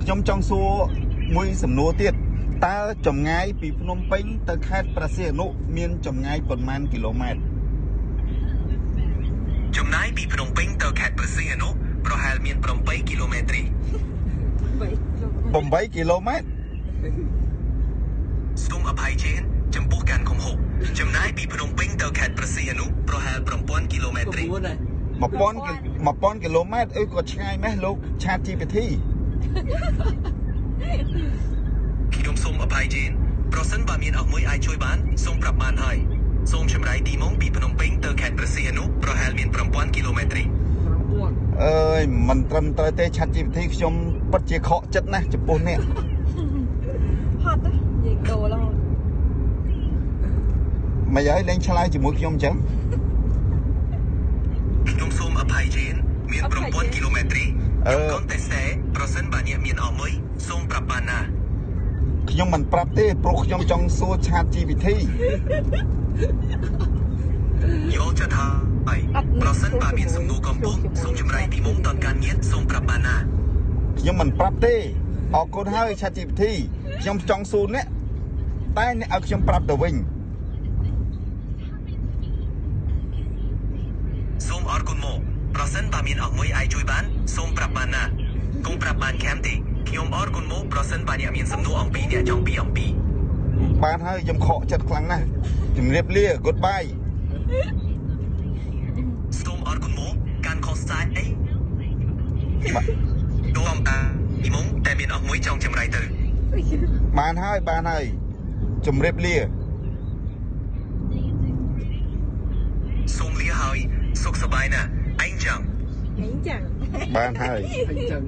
ខ្ញុំចង់សួរមួយសំណួរទៀតតើចម្ងាយពីភ្នំពេញទៅខេត្តព្រះសីហនុមានចម្ងាយប៉ុន្មានគីឡូម៉ែត្រចំណាយពីភ្នំពេញទៅខេត្តព្រះសីហនុប្រហែលមាន8គីឡូម៉ែត្រទេ8គីឡូម៉ែត្រសូមអភ័យជេនចំពោះការខំហុកចំណាយពីភ្នំពេញទៅខេត្តព្រះសីហនុប្រហែល1000គីឡូម៉ែត្រទេ1000គីឡូម៉ែត្រក៏ឆ្ងាយម៉េះលោកឆាត GPT ខ្ញុំសូមអភ័យជេនប្រសិនបើមានអស់មួយអាចជួយបានសូមប្រាប់បានហើយសូមចម្រៃទីម៉ោងពីភ្នំពេញទៅខេត្តព្រះសីហនុប្រហែលមាន1000គីឡូម៉ែត្រទេអើយមិនត្រឹមត្រូវទេឆាត GPT ខ្ញុំពិតជាខកចិត្តណាស់ចំពោះនេះហត់និយាយដូរឡោមិនហើយលេងឆ្លើយជាមួយខ្ញុំអញ្ចឹងខ្ញុំសូមអភ័យជេនមាន1000គីឡូម៉ែត្រទេខ្ញុំកូនតែសេប្រសិនបើអ្នកមានអស់មួយសូមប្រាប់បានណាខ្ញុំមិនប្រាប់ទេព្រោះខ្ញុំចង់សួរឆាត GPT យល់ចិត្តហើយប្រសិនបើមានសំណួរកំពុងសូមចម្រៃទីមុំតនការងារសូមប្រាប់បានណាខ្ញុំមិនប្រាប់ទេអរគុណហើយឆាត GPT ខ្ញុំចង់សួរអ្នកតែអ្នកឲ្យខ្ញុំប្រាប់ទៅវិញសូមអរគុណមកប្រសិនបើមានអស់មួយអាចជួយបានសូមប្រាប់បានណាកុំប្រាប់បានខាំទេខ្ញុំអរគុណមកប្រសិនបើអ្នកមានសំណួរអំពីអ្នកចង់ពីអំពីបានហើយខ្ញុំខកចិត្តខ្លាំងណាស់ជំរាបលា Goodbye សូមអរគុណមកការខុសស្អាតអីដូមតាពីមុំតែមានអស់មួយចង់ចម្រៃទៅបានហើយជំរាបលាសូមលាហើយសុខសប្បាយណាស់អញចឹងអញចឹងបានហើយអញចឹង